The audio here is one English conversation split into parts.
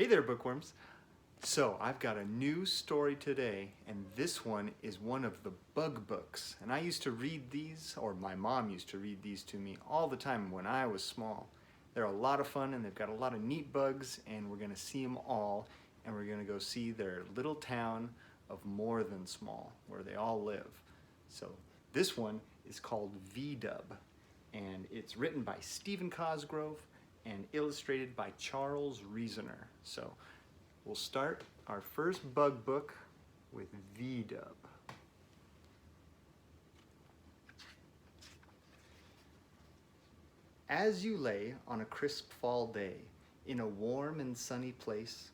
Hey there, bookworms. So I've got a new story today, and this one is one of the Bugg books. And I used to read these, or my mom used to read these to me all the time when I was small. They're a lot of fun, and they've got a lot of neat bugs, and we're gonna see them all, and we're gonna go see their little town of More Than Small, where they all live. So this one is called Vee-Dubb, and it's written by Stephen Cosgrove and illustrated by Charles Reasoner. So we'll start our first Bugg book with Vee-Dubb. As you lay on a crisp fall day in a warm and sunny place,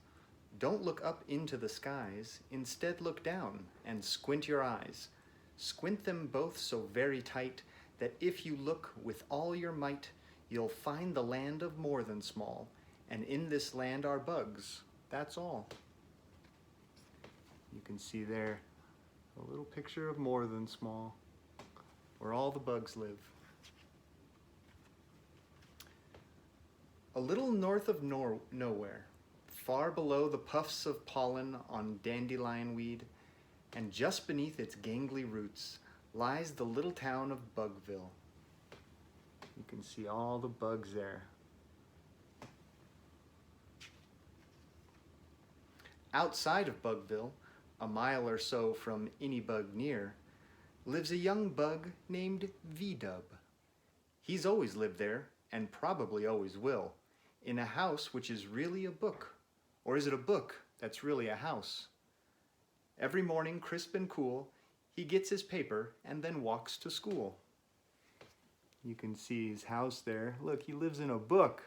don't look up into the skies, instead look down and squint your eyes. Squint them both so very tight that if you look with all your might, you'll find the land of More Than Small, and in this land are bugs, that's all. You can see there a little picture of More Than Small, where all the bugs live. A little north of nowhere, far below the puffs of pollen on dandelion weed, and just beneath its gangly roots, lies the little town of Buggville. You can see all the bugs there. Outside of Buggville, a mile or so from any bug near, lives a young bug named Vee-Dubb. He's always lived there, and probably always will, in a house which is really a book. Or is it a book that's really a house? Every morning, crisp and cool, he gets his paper and then walks to school. You can see his house there. Look, he lives in a book.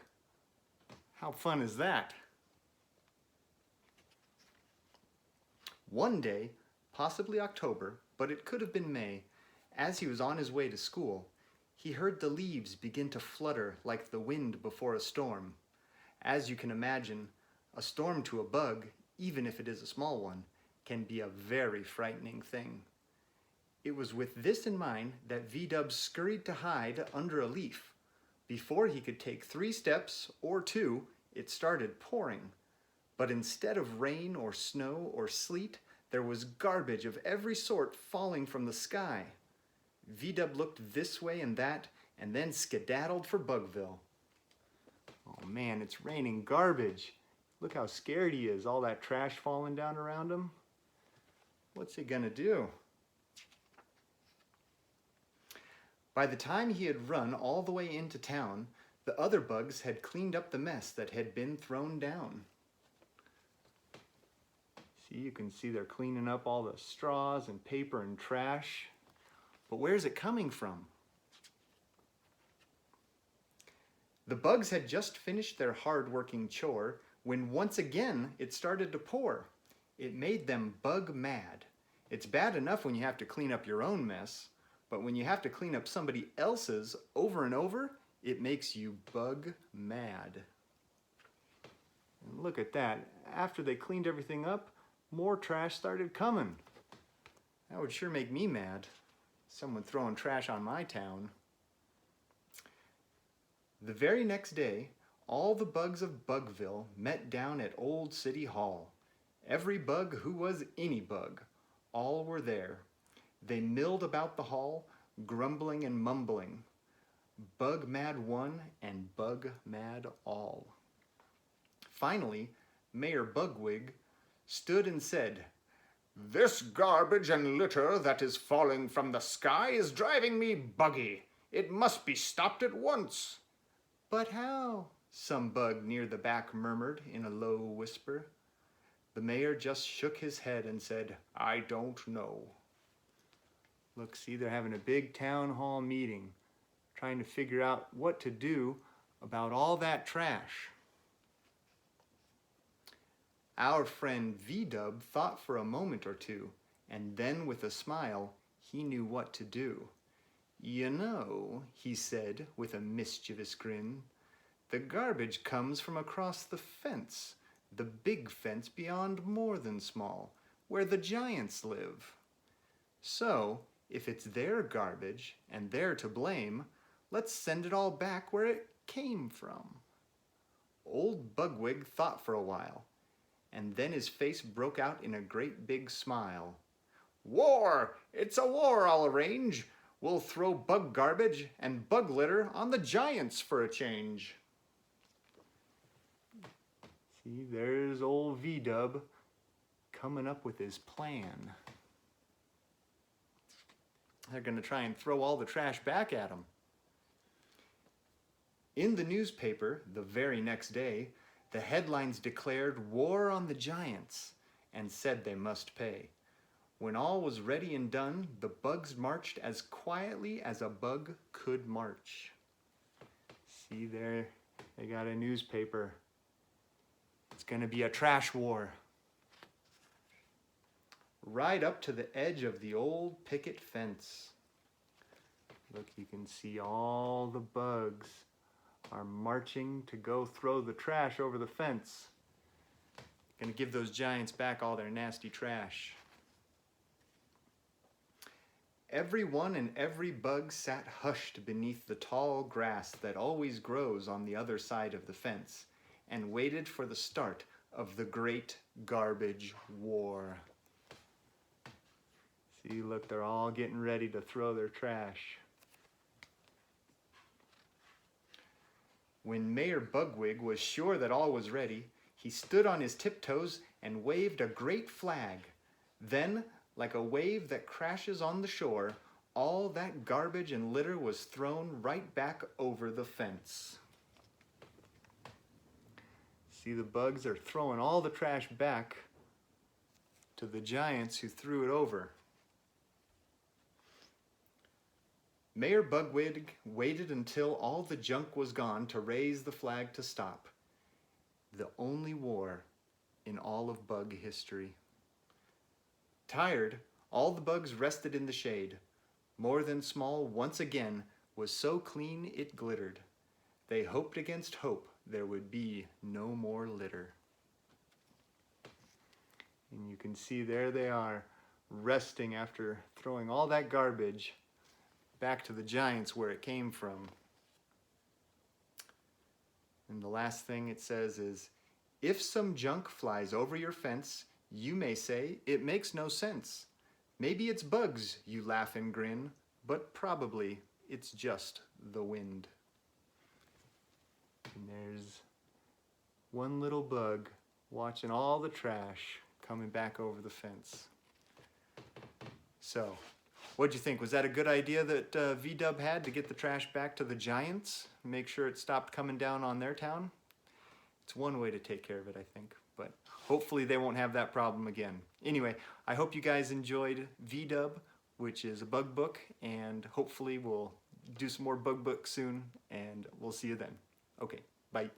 How fun is that? One day, possibly October, but it could have been May, as he was on his way to school, he heard the leaves begin to flutter like the wind before a storm. As you can imagine, a storm to a bug, even if it is a small one, can be a very frightening thing. It was with this in mind that Vee-Dubb scurried to hide under a leaf. Before he could take 3 steps, or 2, it started pouring. But instead of rain or snow or sleet, there was garbage of every sort falling from the sky. Vee-Dubb looked this way and that, and then skedaddled for Buggville. Oh man, it's raining garbage. Look how scared he is, all that trash falling down around him. What's he gonna do? By the time he had run all the way into town, the other bugs had cleaned up the mess that had been thrown down. See, you can see they're cleaning up all the straws and paper and trash. But where's it coming from? The bugs had just finished their hard-working chore when once again it started to pour. It made them bug mad. It's bad enough when you have to clean up your own mess, but when you have to clean up somebody else's over and over, it makes you bug mad. And look at that. After they cleaned everything up, more trash started coming. That would sure make me mad. Someone throwing trash on my town. The very next day, all the bugs of Buggville met down at Old City Hall. Every bug who was any bug. All were there. They milled about the hall, grumbling and mumbling. Bug mad one and bug mad all. Finally, Mayor Bugwig stood and said, "This garbage and litter that is falling from the sky is driving me buggy. It must be stopped at once." "But how?" some bug near the back murmured in a low whisper. The mayor just shook his head and said, "I don't know." Look, see, they're having a big town hall meeting, trying to figure out what to do about all that trash. Our friend Vee-Dubb thought for a moment or two, and then with a smile, he knew what to do. "You know," he said with a mischievous grin, "the garbage comes from across the fence, the big fence beyond More Than Small, where the giants live. So, if it's their garbage and they're to blame, let's send it all back where it came from." Old Bugwig thought for a while, and then his face broke out in a great big smile. "War! It's a war I'll arrange. We'll throw bug garbage and bug litter on the giants for a change." See, there's old Vee-Dubb coming up with his plan. They're going to try and throw all the trash back at him. In the newspaper the very next day, the headlines declared war on the giants and said they must pay. When all was ready and done, the bugs marched as quietly as a bug could march. See there, they got a newspaper. It's going to be a trash war. Right up to the edge of the old picket fence. Look, you can see all the bugs are marching to go throw the trash over the fence. Gonna give those giants back all their nasty trash. Everyone and every bug sat hushed beneath the tall grass that always grows on the other side of the fence and waited for the start of the great garbage war. See, look, they're all getting ready to throw their trash. When Mayor Bugwig was sure that all was ready, he stood on his tiptoes and waved a great flag. Then, like a wave that crashes on the shore, all that garbage and litter was thrown right back over the fence. See, the bugs are throwing all the trash back to the giants who threw it over. Mayor Bugwig waited until all the junk was gone to raise the flag to stop. The only war in all of bug history. Tired, all the bugs rested in the shade. More Than Small once again was so clean it glittered. They hoped against hope there would be no more litter. And you can see there they are, resting after throwing all that garbage back to the giants where it came from. And the last thing it says is, if some junk flies over your fence, you may say it makes no sense. Maybe it's bugs, you laugh and grin, but probably it's just the wind. And there's one little bug watching all the trash coming back over the fence. So, what'd you think? Was that a good idea that Vee-Dubb had to get the trash back to the giants? Make sure it stopped coming down on their town? It's one way to take care of it, I think. But hopefully they won't have that problem again. Anyway, I hope you guys enjoyed Vee-Dubb, which is a bug book, and hopefully we'll do some more bug books soon, and we'll see you then. Okay, bye.